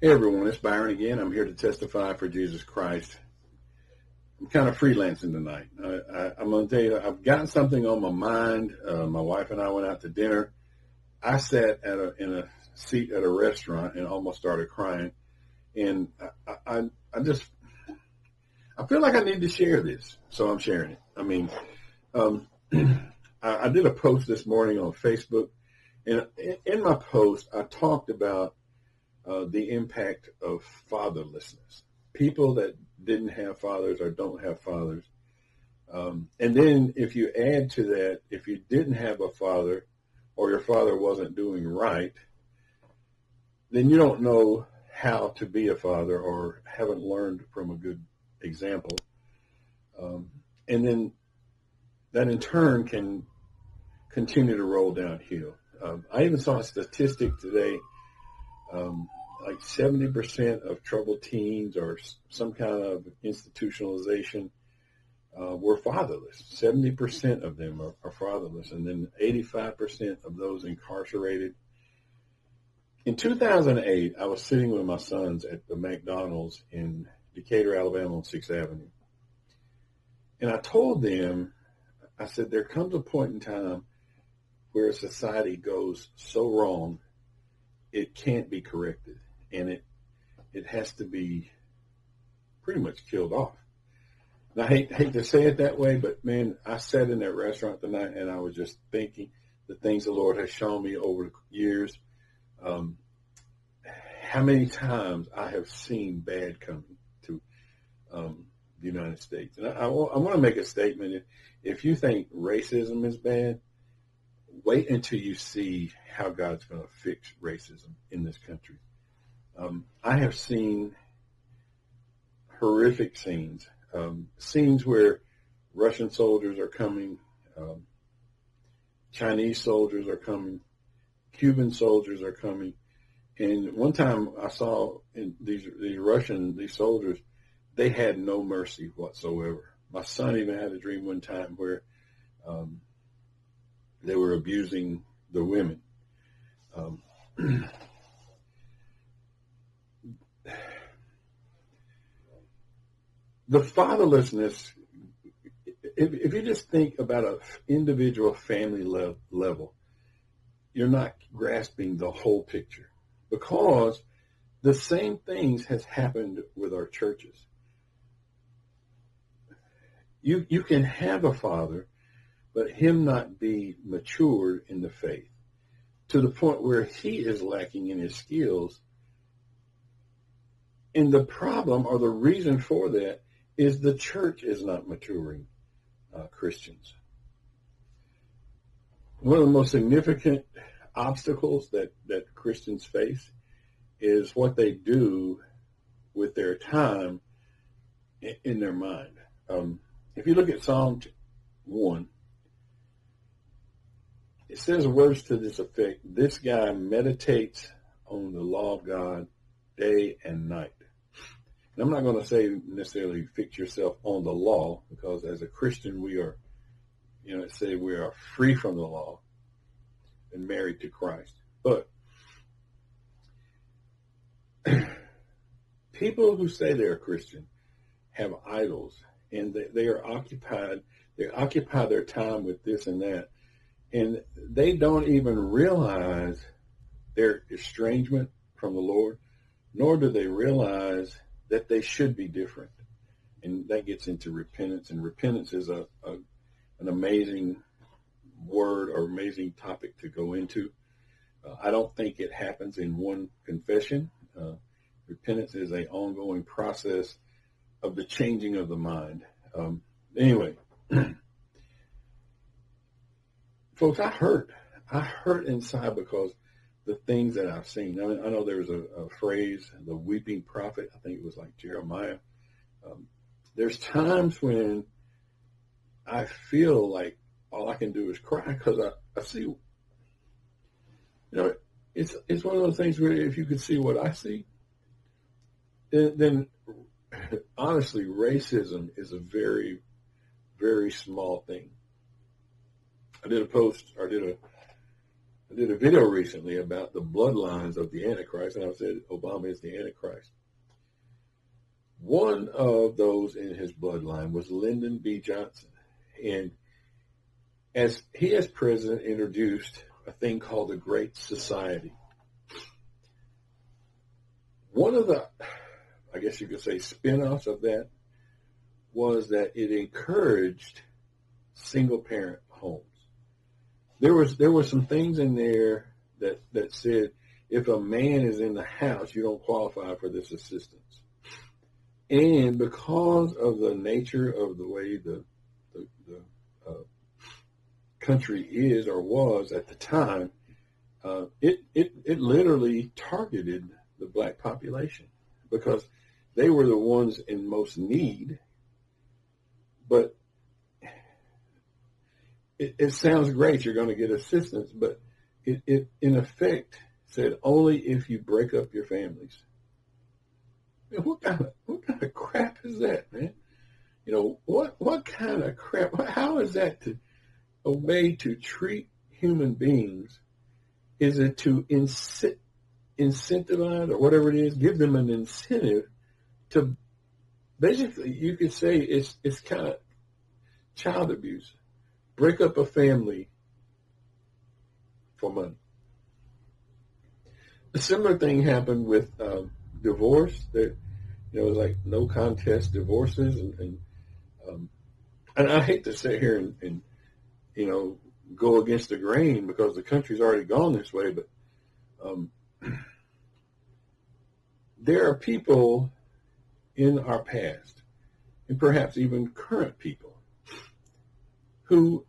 Hey everyone, it's Byron again. I'm here to testify for Jesus Christ. I'm kind of freelancing tonight. I'm going to tell you, I've got something on my mind. My wife and I went out to dinner. I sat in a seat at a restaurant and almost started crying. And I feel like I need to share this, so I'm sharing it. I mean, I did a post this morning on Facebook, and in my post, I talked about the impact of fatherlessness. People that didn't have fathers or don't have fathers. And then if you add to that, if you didn't have a father or your father wasn't doing right, then you don't know how to be a father or haven't learned from a good example. And then that in turn can continue to roll downhill. I even saw a statistic today. Like 70% of troubled teens or some kind of institutionalization were fatherless. 70% of them are fatherless, and then 85% of those incarcerated. In 2008, I was sitting with my sons at the McDonald's in Decatur, Alabama on 6th Avenue. And I told them, I said, there comes a point in time where society goes so wrong, it can't be corrected. And it has to be pretty much killed off. And I hate to say it that way, but man, I sat in that restaurant tonight and I was just thinking the things the Lord has shown me over the years. How many times I have seen bad coming to the United States. And I want to make a statement. If you think racism is bad, wait until you see how God's going to fix racism in this country. I have seen horrific scenes, scenes where Russian soldiers are coming, Chinese soldiers are coming, Cuban soldiers are coming. And one time I saw these soldiers, they had no mercy whatsoever. My son even had a dream one time where they were abusing the women. The fatherlessness, if you just think about an individual family level, you're not grasping the whole picture, because the same things has happened with our churches. You can have a father, but him not be matured in the faith to the point where he is lacking in his skills. And the problem or the reason for that is the church is not maturing Christians. One of the most significant obstacles that Christians face is what they do with their time in their mind. If you look at Psalm 1, it says words to this effect: this guy meditates on the law of God day and night. And I'm not going to say necessarily fix yourself on the law, because as a Christian we are, we are free from the law and married to Christ. But people who say they're Christian have idols, and they are occupied. They occupy their time with this and that, and they don't even realize their estrangement from the Lord, nor do they realize that they should be different. And that gets into repentance, and repentance is an amazing word or amazing topic to go into. I don't think it happens in one confession. Repentance is an ongoing process of the changing of the mind. Anyway, folks, I hurt inside because the things that I've seen. I know there was a phrase, the weeping prophet. I think it was like Jeremiah. There's times when I feel like all I can do is cry, because I see, it's one of those things where if you could see what I see, then honestly, racism is a very, very small thing. I did a post, or did I did a video recently about the bloodlines of the Antichrist, and I said Obama is the Antichrist. One of those in his bloodline was Lyndon B. Johnson. And as he, as president, introduced a thing called the Great Society. One of the, I guess you could say, spin-offs of that was that it encouraged single-parent homes. There were some things in there that said if a man is in the house, you don't qualify for this assistance. And because of the nature of the way the country is or was at the time, it literally targeted the black population because they were the ones in most need. But it sounds great, you're going to get assistance, but it in effect said only if you break up your families. Man, what kind of crap is that, man? You know, what kind of crap? How is that a way to treat human beings? Is it to incentivize or whatever it is, give them an incentive to basically, you could say it's kind of child abuse. Break up a family for money. A similar thing happened with divorce. That it was like no contest divorces, and I hate to sit here and go against the grain because the country's already gone this way, but there are people in our past, and perhaps even current people, who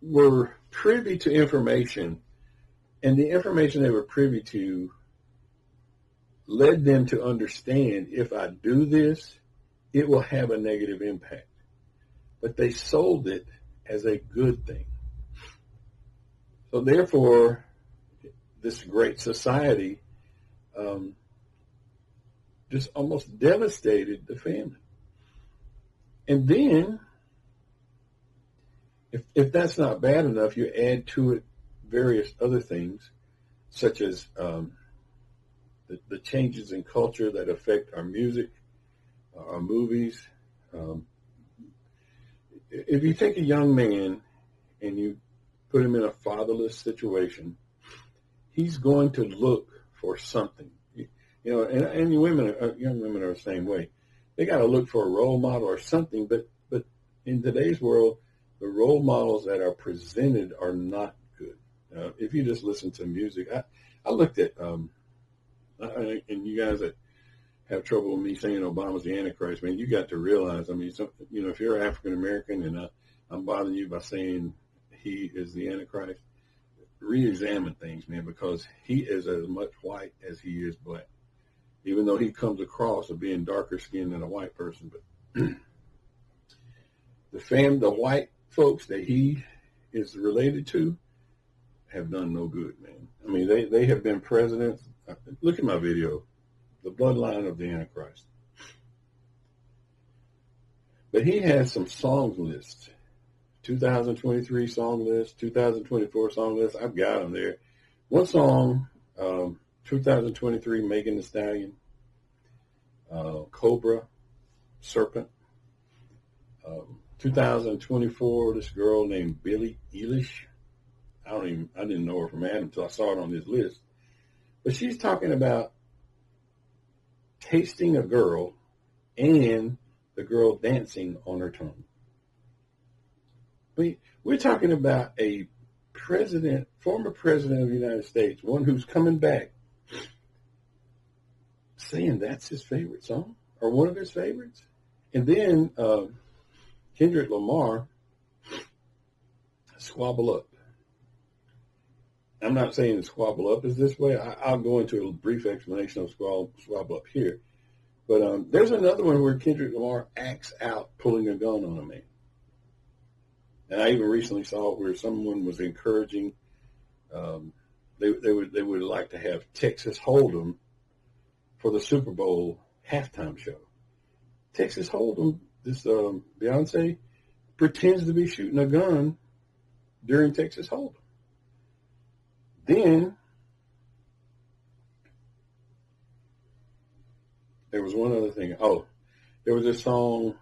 were privy to information, and the information they were privy to led them to understand if I do this, it will have a negative impact. But they sold it as a good thing. So therefore, this great society just almost devastated the family. And then, if that's not bad enough, you add to it various other things, such as the changes in culture that affect our music, our movies. If you take a young man and you put him in a fatherless situation, he's going to look for something. And young women are the same way. They got to look for a role model or something, but in today's world, the role models that are presented are not good. If you just listen to music, I looked at, and you guys that have trouble with me saying Obama's the Antichrist, man, you got to realize, if you're African American and I'm bothering you by saying he is the Antichrist, re-examine things, man, because he is as much white as he is black, even though he comes across as being darker skinned than a white person. But the white folks that he is related to have done no good, man. They have been presidents. Look at my video, the bloodline of the Antichrist. But he has some song lists, 2023 song list, 2024 song list. I've got them there. One song, 2023, Megan Thee Stallion, Cobra, Serpent. 2024, this girl named Billie Eilish. I didn't know her from Adam until I saw it on this list. But she's talking about tasting a girl and the girl dancing on her tongue. We're talking about a former president of the United States, one who's coming back, saying that's his favorite song or one of his favorites. And then Kendrick Lamar, Squabble Up. I'm not saying Squabble Up is this way. I'll go into a brief explanation of Squabble Up here. But there's another one where Kendrick Lamar acts out pulling a gun on a man. And I even recently saw it where someone was encouraging, they would like to have Texas Hold'em for the Super Bowl halftime show. Texas Hold'em, this Beyonce, pretends to be shooting a gun during Texas Hold'em. Then there was one other thing. Oh, there was this song,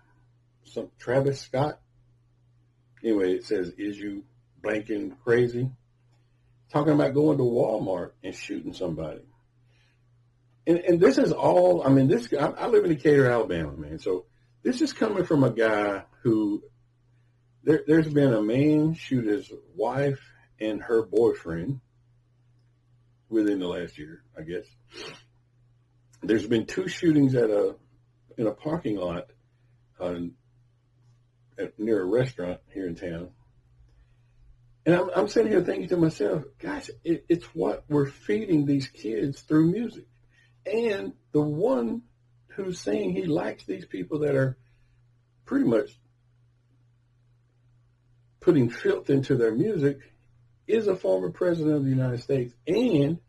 some Travis Scott. Anyway, it says, "Is you blanking crazy?" Talking about going to Walmart and shooting somebody. And this is all, I mean, I live in Decatur, Alabama, man. So this is coming from a guy who, there's been a man shoot his wife and her boyfriend within the last year, I guess. There's been 2 shootings in a parking lot near a restaurant here in town. And I'm sitting here thinking to myself, guys, it's what we're feeding these kids through music. And the one who's saying he likes these people that are pretty much putting filth into their music is a former president of the United States and,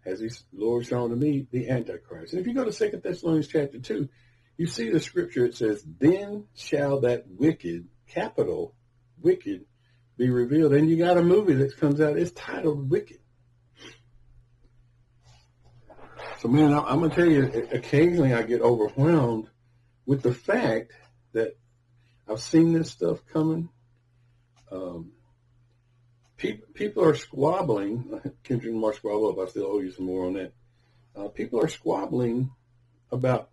as the Lord shown to me, the Antichrist. And if you go to 2 Thessalonians chapter 2, you see the scripture. It says, "Then shall that wicked," capital wicked, "be revealed." And you got a movie that comes out. It's titled Wicked. So, man, I'm going to tell you, occasionally I get overwhelmed with the fact that I've seen this stuff coming. People are squabbling. Kendrick Lamar squabble up. I still owe you some more on that. People are squabbling about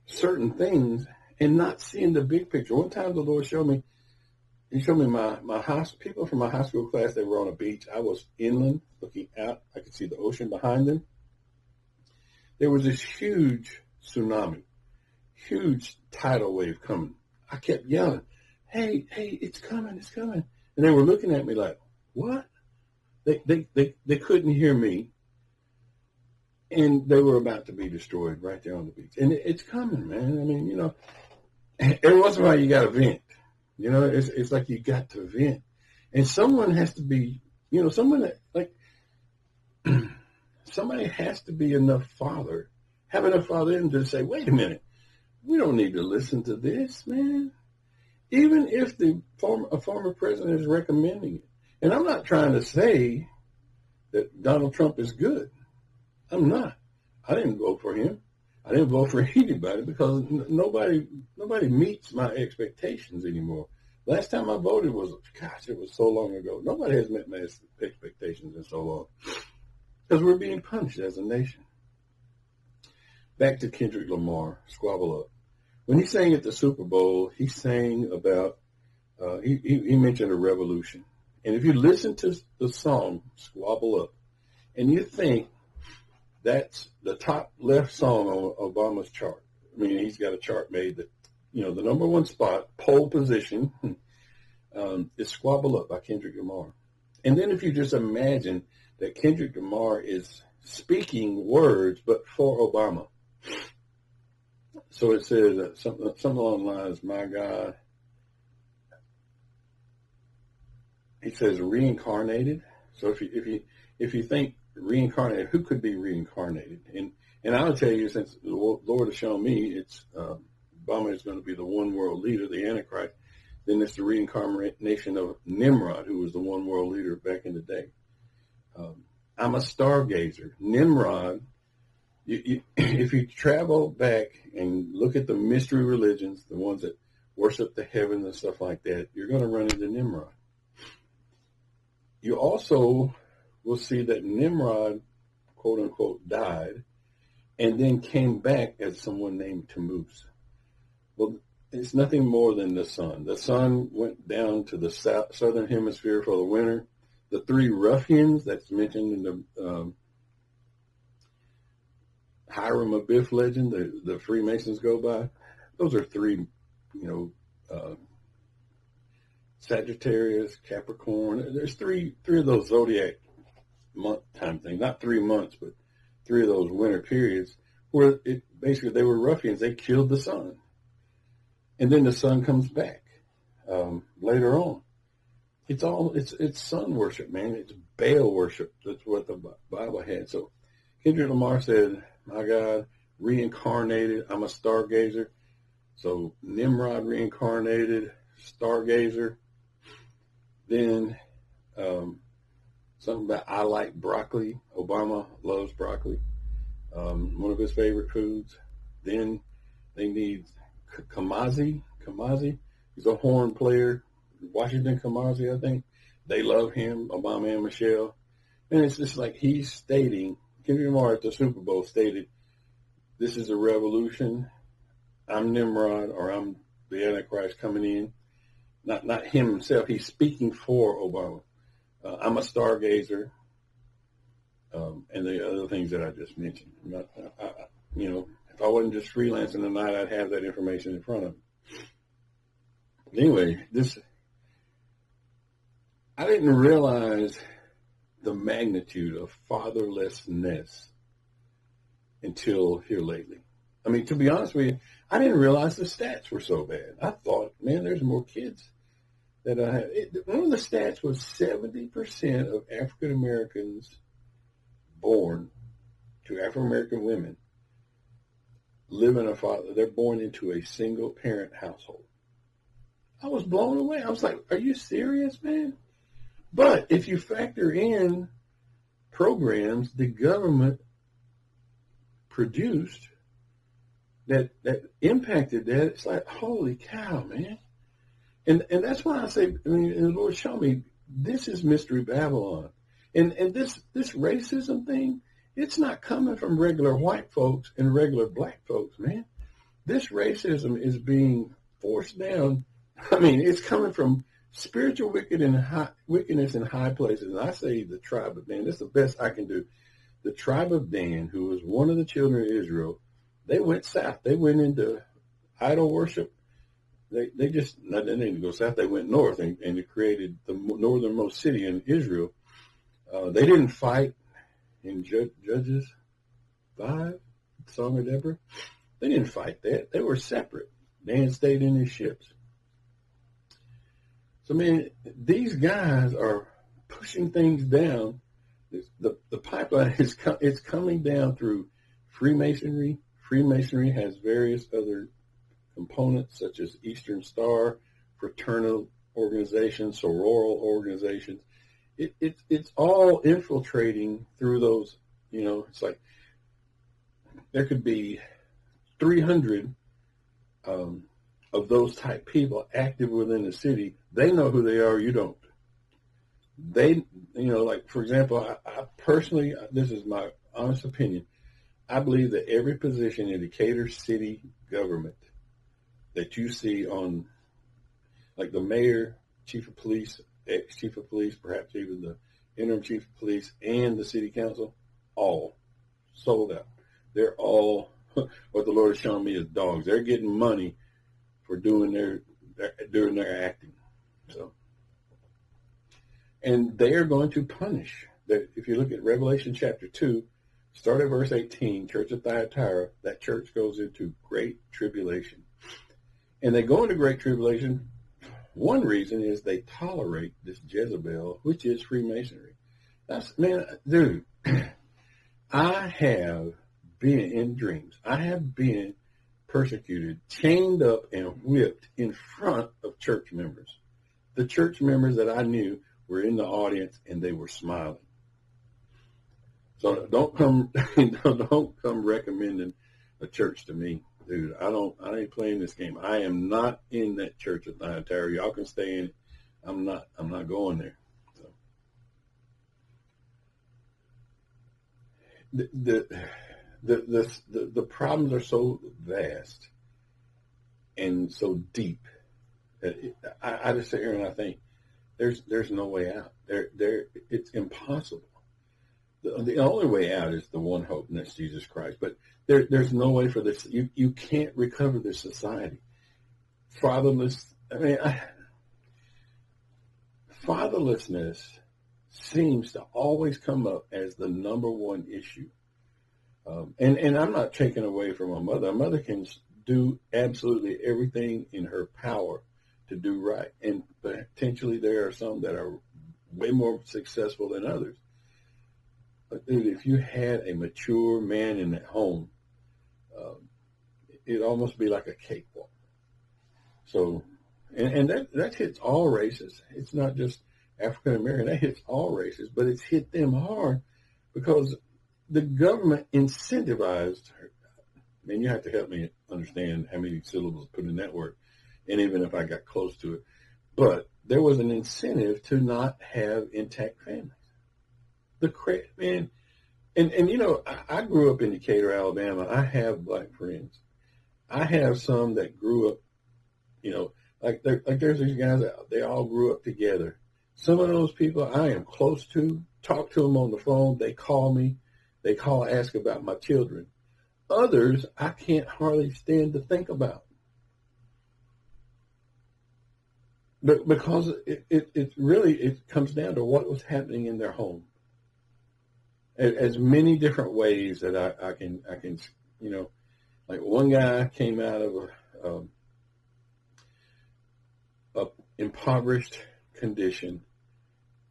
certain things and not seeing the big picture. One time the Lord showed me, He showed me my people from my high school class. They were on a beach. I was inland looking out. I could see the ocean behind them. There was this huge tsunami, huge tidal wave coming. I kept yelling, hey, it's coming, it's coming. And they were looking at me like, what? They couldn't hear me. And they were about to be destroyed right there on the beach. And it's coming, man. I mean, every once in a while you got to vent. It's like you got to vent. And someone has to be, someone that, like, somebody has to be have enough father in to say, wait a minute, we don't need to listen to this, man. Even if a former president is recommending it. And I'm not trying to say that Donald Trump is good. I'm not. I didn't vote for him. I didn't vote for anybody because nobody meets my expectations anymore. Last time I voted it was so long ago. Nobody has met my expectations in so long. Because we're being punished as a nation. Back to Kendrick Lamar, Squabble Up. When he sang at the Super Bowl, he sang about, he mentioned a revolution. And if you listen to the song, Squabble Up, and you think that's the top left song on Obama's chart. I mean, he's got a chart made that, the number one spot, pole position, is Squabble Up by Kendrick Lamar. And then if you just imagine that Kendrick Lamar is speaking words, but for Obama. So it says something along the lines, my God. He says reincarnated. So if you think reincarnated, who could be reincarnated? And I'll tell you, since the Lord has shown me, it's Obama is going to be the one world leader, the Antichrist. Then it's the reincarnation of Nimrod, who was the one world leader back in the day. I'm a stargazer. Nimrod, if you travel back and look at the mystery religions, the ones that worship the heavens and stuff like that, you're going to run into Nimrod. You also will see that Nimrod, quote unquote, died and then came back as someone named Tammuz. Well, it's nothing more than the sun. The sun went down to the southern hemisphere for the winter. The 3 ruffians that's mentioned in the Hiram Abiff legend, the Freemasons go by, those are 3, Sagittarius, Capricorn. There's 3 of those zodiac month time things, not 3 months, but 3 of those winter periods where basically they were ruffians. They killed the sun. And then the sun comes back later on. It's sun worship, man. It's Baal worship. That's what the Bible had. So Kendrick Lamar said, my God, reincarnated. I'm a stargazer. So Nimrod reincarnated, stargazer. Then Something about I like broccoli. Obama loves broccoli. One of his favorite foods. Then they need Kamazi. Kamazi. He's a horn player. Washington Kamazi, I think. They love him, Obama and Michelle. And it's just like he's stating, Kendrick Lamar at the Super Bowl stated, this is a revolution. I'm Nimrod, or I'm the Antichrist coming in. Not him himself. He's speaking for Obama. I'm a stargazer, and the other things that I just mentioned. If I wasn't just freelancing tonight, I'd have that information in front of me. Anyway, I didn't realize the magnitude of fatherlessness until here lately. I mean, to be honest with you, I didn't realize the stats were so bad. I thought, man, there's more kids that I have. One of the stats was 70% of African Americans born to African American women they're born into a single parent household. I was blown away. I was like, are you serious, man? But if you factor in programs the government produced that impacted that, it's like, holy cow, man. And that's why I say, I mean, and the Lord showed me, this is Mystery Babylon. And this racism thing, it's not coming from regular white folks and regular black folks, man. This racism is being forced down. I mean, it's coming from spiritual wickedness in high places. And I say the tribe of Dan. That's the best I can do. The tribe of Dan, who was one of the children of Israel, they went south. They went into idol worship. They didn't go south. They went north and they created the northernmost city in Israel. They didn't fight in Judges 5, Song of Deborah. They didn't fight that. They were separate. Dan stayed in his ships. So, man, these guys are pushing things down. The pipeline is coming down through Freemasonry. Freemasonry has various other components such as Eastern Star, fraternal organizations, sororal organizations. It's all infiltrating through those, it's like there could be 300 of those type people active within the city. They know who they are, you don't. They, like, for example, I personally, this is my honest opinion, I believe that every position in Decatur city government that you see on, like the mayor, chief of police, ex-chief of police, perhaps even the interim chief of police, and the city council, all sold out. They're all, what the Lord has shown me, is dogs. They're getting money for doing their acting. So, and they are going to punish. If you look at Revelation chapter 2, start at verse 18, Church of Thyatira, that church goes into great tribulation. And they go into great tribulation. One reason is they tolerate this Jezebel, which is Freemasonry. Dude, I have been in dreams. I have been persecuted, chained up, and whipped in front of church members. The church members that I knew were in the audience, and they were smiling. So don't come recommending a church to me, dude. I ain't playing this game. I am not in that church at Thyatira. Y'all can stay in it. I'm not going there. So the problems are so vast and so deep that I just sit here and I think there's no way out. It's impossible. The only way out is the one hope, and that's Jesus Christ. But there's no way for this. You can't recover this society. Fatherlessness seems to always come up as the number one issue. And I'm not taking away from my mother. My mother can do absolutely everything in her power to do right. And potentially there are some that are way more successful than others. But dude, if you had a mature man in that home, it'd almost be like a cakewalk. So, and that hits all races. It's not just African American, that hits all races, but it's hit them hard because the government incentivized her. Man, you have to help me understand how many syllables put in that word, and even if I got close to it. But there was an incentive to not have intact families. Man, and you know, I grew up in Decatur, Alabama. I have black friends. I have some that grew up, you know, like there's these guys out. They all grew up together. Some of those people I am close to. Talk to them on the phone. They call me. They call, ask about my children. Others I can't hardly stand to think about. But because it really comes down to what was happening in their home. As many different ways that I can you know, like one guy came out of a impoverished condition,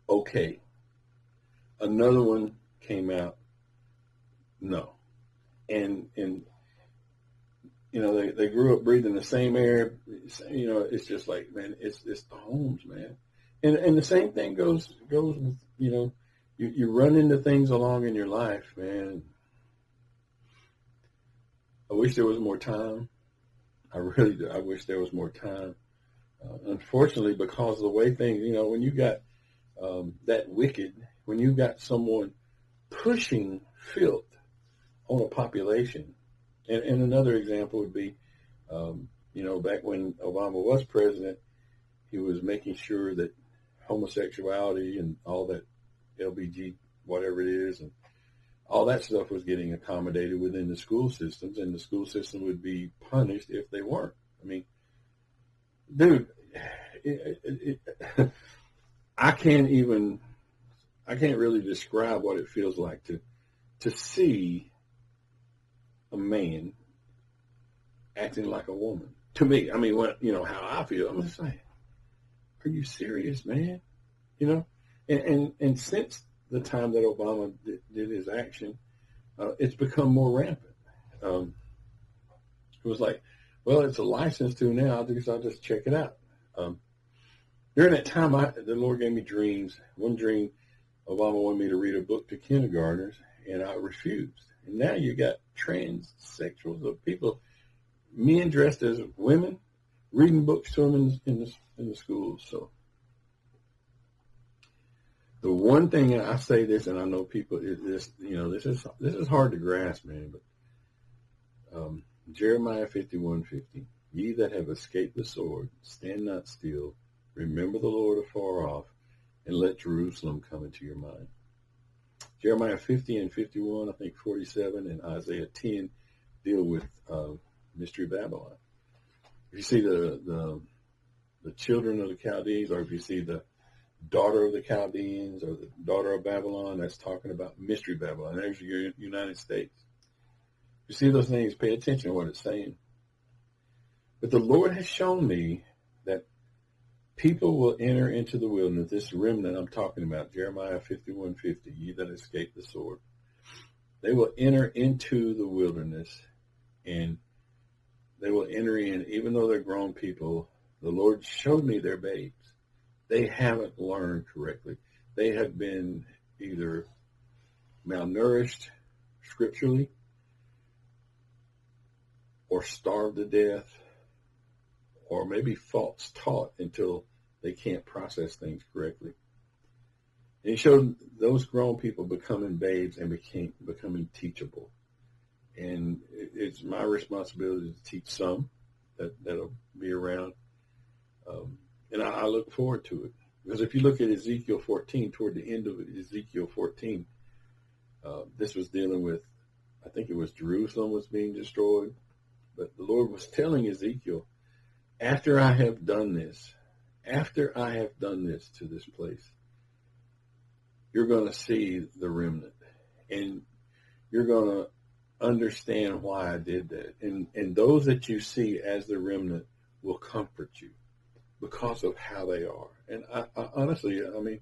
okay. Another one came out, no. And you know, they grew up breathing the same air. You know, it's just like, man, it's the homes, man. And the same thing goes with, you know, you run into things along in your life, man. I wish there was more time. I really do. I wish there was more time. Unfortunately, because of the way things, you know, when you got that wicked, when you got someone pushing filth on a population, and another example would be, you know, back when Obama was president, he was making sure that homosexuality and all that LBG, whatever it is, and all that stuff was getting accommodated within the school systems, and the school system would be punished if they weren't. I mean, dude, I can't really describe what it feels like to see a man acting like a woman. To me, I mean, what, you know, how I feel, I'm just like, are you serious, man? You know, and since the time that Obama did his action, it's become more rampant. It was like, well, it's a license to now. I guess I'll just check it out. During that time, the Lord gave me dreams. One dream, Obama wanted me to read a book to kindergartners, and I refused. And now you got transsexuals, of people, men dressed as women, reading books to them in the schools. So the one thing I say this, and I know people is this, you know, this is hard to grasp, man. But Jeremiah 51:50, ye that have escaped the sword, stand not still. Remember the Lord afar off, and let Jerusalem come into your mind. Jeremiah 50 and 51, I think 47, and Isaiah 10 deal with Mystery Babylon. If you see the children of the Chaldees, or if you see the daughter of the Chaldeans or the daughter of Babylon, that's talking about Mystery Babylon. There's your United States. You see those things, pay attention to what it's saying. But the Lord has shown me that people will enter into the wilderness, this remnant I'm talking about, Jeremiah 51:50, ye that escape the sword. They will enter into the wilderness, and they will enter in, even though they're grown people. The Lord showed me their babes. They haven't learned correctly. They have been either malnourished scripturally or starved to death, or maybe false taught until they can't process things correctly. And he showed those grown people becoming babes and becoming teachable. And it's my responsibility to teach some that'll be around. And I look forward to it. Because if you look at Ezekiel 14, toward the end of Ezekiel 14, this was dealing with, I think it was Jerusalem was being destroyed. But the Lord was telling Ezekiel, after I have done this to this place, you're going to see the remnant. And you're going to understand why I did that. And those that you see as the remnant will comfort you because of how they are. And I honestly, I mean,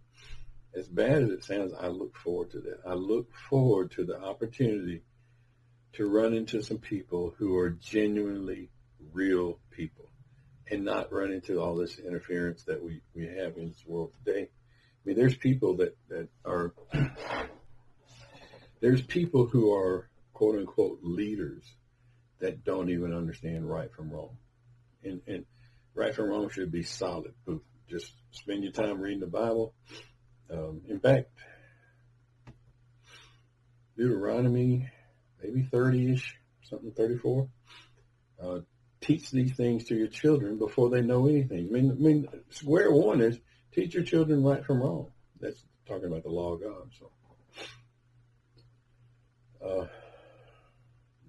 as bad as it sounds, I look forward to that. I look forward to the opportunity to run into some people who are genuinely real people and not run into all this interference that we have in this world today. mean, there's people that are, there's people who are quote unquote leaders that don't even understand right from wrong. And right from wrong should be solid. Just spend your time reading the Bible. In fact, Deuteronomy, maybe 30-ish, something 34. Teach these things to your children before they know anything. I mean, square one is teach your children right from wrong. That's talking about the law of God. So,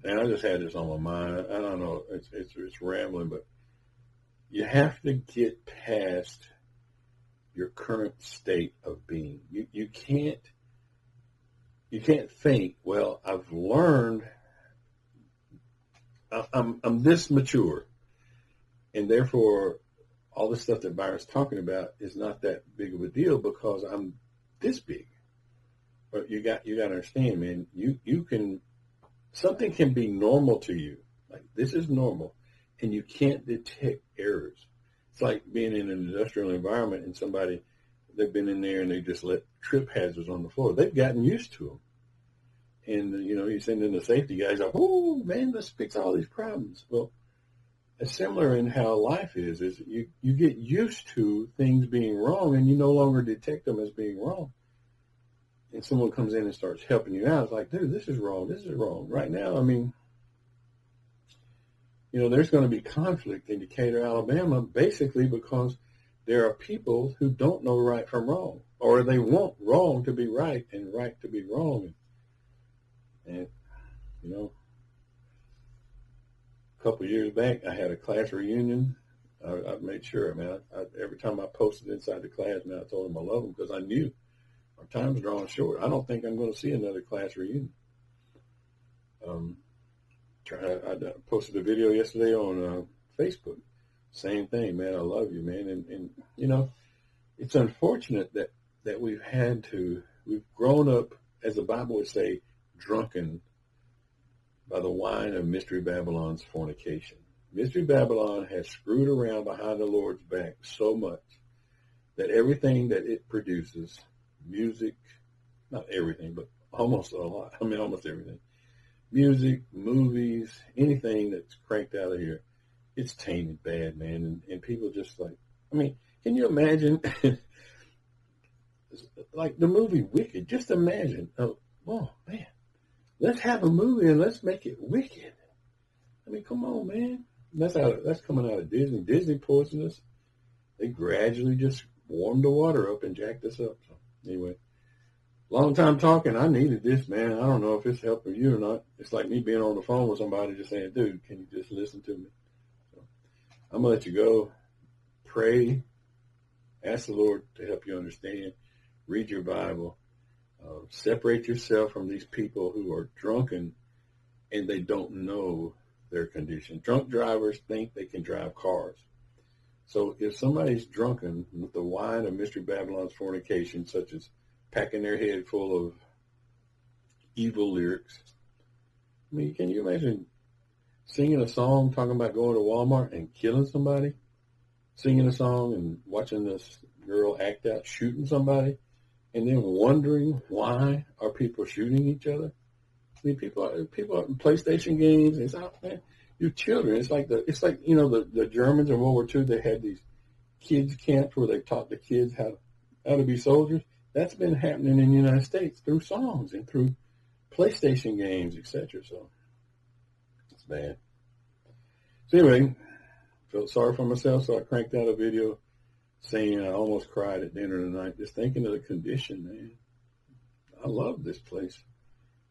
and I just had this on my mind. I don't know, it's rambling, but you have to get past your current state of being. You can't think, well, I've learned. I'm this mature, and therefore all the stuff that Byron's talking about is not that big of a deal because I'm this big. But you got to understand, man. You can, something can be normal to you, like this is normal, and you can't detect errors. It's like being in an industrial environment and somebody, they've been in there and they just let trip hazards on the floor. They've gotten used to them. And, you send in the safety guys, like, oh, man, let's fix all these problems. Well, it's similar in how life is you get used to things being wrong and you no longer detect them as being wrong. And someone comes in and starts helping you out. It's like, dude, this is wrong. This is wrong. Right now, I mean, there's going to be conflict in Decatur, Alabama, basically because there are people who don't know right from wrong, or they want wrong to be right and right to be wrong. And, a couple of years back, I had a class reunion. I made sure, man, every time I posted inside the class, man, I told them I love them because I knew our time's drawing short. I don't think I'm going to see another class reunion. I posted a video yesterday on Facebook. Same thing, man. I love you, man. And it's unfortunate that we've grown up, as the Bible would say, drunken by the wine of Mystery Babylon's fornication. Mystery Babylon has screwed around behind the Lord's back so much that everything that it produces, music, not everything, but almost a lot, almost everything, music, movies, anything that's cranked out of here, it's tainted bad, man. And people just like, can you imagine, like the movie Wicked, just imagine, oh man, let's have a movie and let's make it wicked. Come on, man. That's coming out of Disney. Disney poisoned us. They gradually just warmed the water up and jacked us up. So anyway, long time talking. I needed this, man. I don't know if it's helping you or not. It's like me being on the phone with somebody just saying, dude, can you just listen to me? So I'm going to let you go. Pray. Ask the Lord to help you understand. Read your Bible. Separate yourself from these people who are drunken and they don't know their condition. Drunk drivers think they can drive cars. So if somebody's drunken with the wine of Mystery Babylon's fornication, such as packing their head full of evil lyrics, can you imagine singing a song talking about going to Walmart and killing somebody? Singing a song and watching this girl act out shooting somebody? And then wondering why are people shooting each other? People are in PlayStation games. It's out, man. Your children. It's like the Germans in World War II. They had these kids camps where they taught the kids how to be soldiers. That's been happening in the United States through songs and through PlayStation games, etc. So it's bad. So anyway, felt sorry for myself, so I cranked out a video saying I almost cried at dinner tonight, just thinking of the condition, man. I love this place.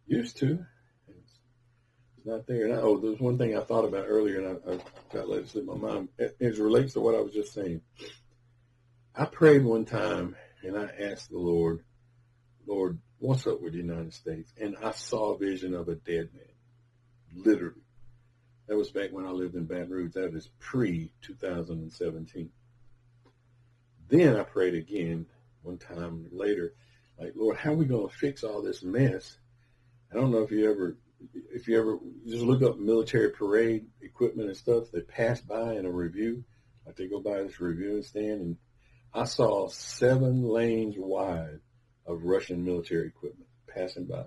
Used to. It's not there. And there's one thing I thought about earlier, and I got to let it slip my mind. It relates to what I was just saying. I prayed one time, and I asked the Lord, what's up with the United States? And I saw a vision of a dead man, literally. That was back when I lived in Baton Rouge. That is pre-2017. Then I prayed again one time later, like, Lord, how are we going to fix all this mess? I don't know if you ever just look up military parade equipment and stuff. They pass by in a review, like they go by this reviewing stand, and I saw 7 lanes wide of Russian military equipment passing by.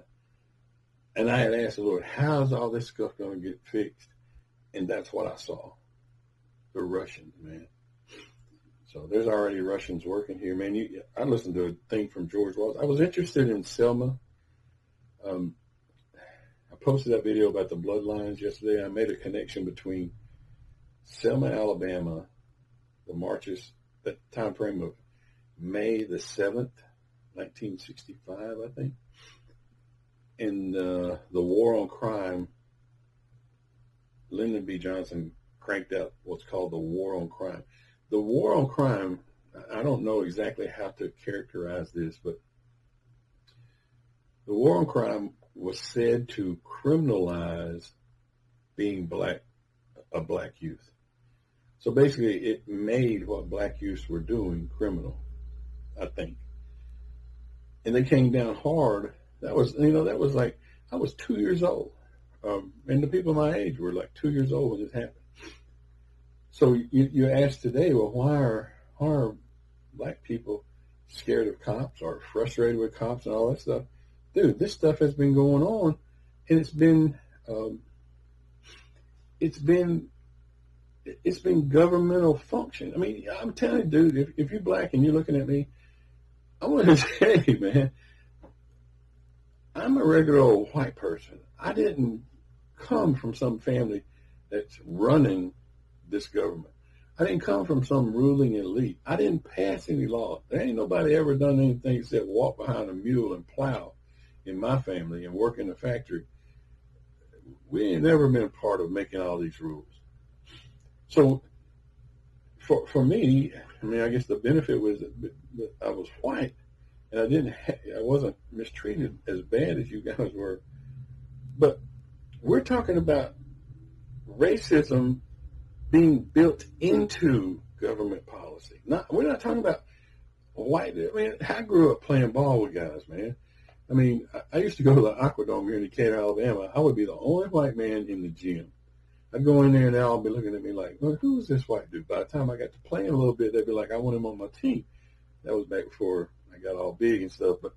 And I had asked the Lord, how's all this stuff going to get fixed? And that's what I saw. The Russians, man. So there's already Russians working here, man. I listened to a thing from George Walsh. I was interested in Selma. I posted that video about the bloodlines yesterday. I made a connection between Selma, Alabama, the marches, that time frame of May the 7th, 1965, I think, and the war on crime. Lyndon B. Johnson cranked out what's called the war on crime. The war on crime, I don't know exactly how to characterize this, but the war on crime was said to criminalize being a black youth. So basically it made what black youths were doing criminal, I think. And they came down hard. That was like, I was 2 years old. And the people my age were like 2 years old when this happened. So you ask today, well, why are black people scared of cops or frustrated with cops and all that stuff? Dude, this stuff has been going on, and it's been governmental function. I mean, I'm telling you, dude, if you're black and you're looking at me, I want to tell you, man, I'm a regular old white person. I didn't come from some family that's running this government. I didn't come from some ruling elite. I didn't pass any law. There ain't nobody ever done anything except walk behind a mule and plow in my family and work in the factory. We ain't never been a part of making all these rules. So for me, I mean, I guess the benefit was that I was white and I wasn't mistreated as bad as you guys were. But we're talking about racism being built into government policy. We're not talking about white. I mean, I grew up playing ball with guys, man. I mean, I used to go to the Aquadome here in Decatur, Alabama. I would be the only white man in the gym. I'd go in there and they'd all be looking at me like, well, who's this white dude? By the time I got to playing a little bit, they'd be like, I want him on my team. That was back before I got all big and stuff. But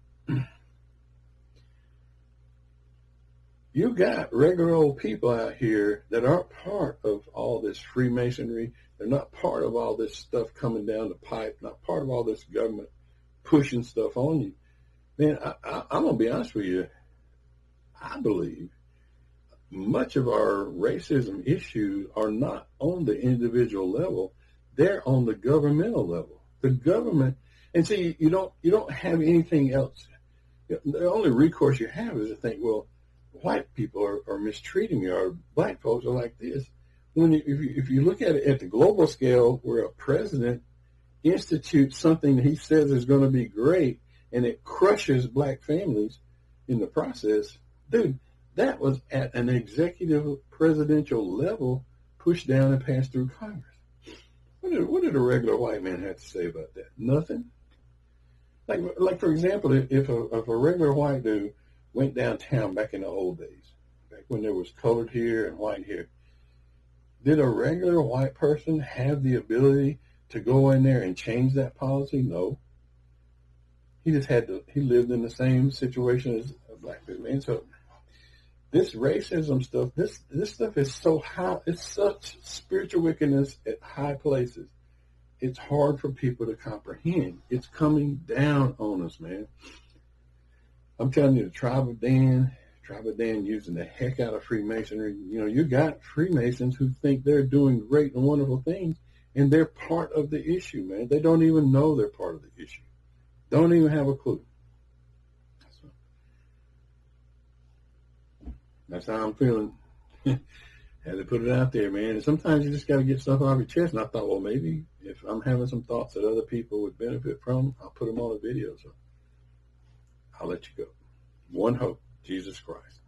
you got regular old people out here that aren't part of all this Freemasonry. They're not part of all this stuff coming down the pipe, not part of all this government pushing stuff on you. Man, I'm going to be honest with you. I believe much of our racism issues are not on the individual level. They're on the governmental level. The government, and see, you don't have anything else. The only recourse you have is to think, well, white people are mistreating me, or black folks are like this. If you look at it at the global scale, where a president institutes something that he says is going to be great, and it crushes black families in the process, dude, that was at an executive presidential level pushed down and passed through Congress. What did a regular white man have to say about that? Nothing. Like for example, if a regular white dude went downtown back in the old days, back when there was colored here and white here, did a regular white person have the ability to go in there and change that policy? No. He just he lived in the same situation as a black person. And so this racism stuff, this stuff is so high, it's such spiritual wickedness at high places. It's hard for people to comprehend. It's coming down on us, man. I'm telling you, the Tribe of Dan using the heck out of Freemasonry. You know, you got Freemasons who think they're doing great and wonderful things, and they're part of the issue, man. They don't even know they're part of the issue. Don't even have a clue. So, that's how I'm feeling. Had to put it out there, man. And sometimes you just got to get stuff off your chest. And I thought, well, maybe if I'm having some thoughts that other people would benefit from, I'll put them on a video. So I'll let you go. One hope, Jesus Christ.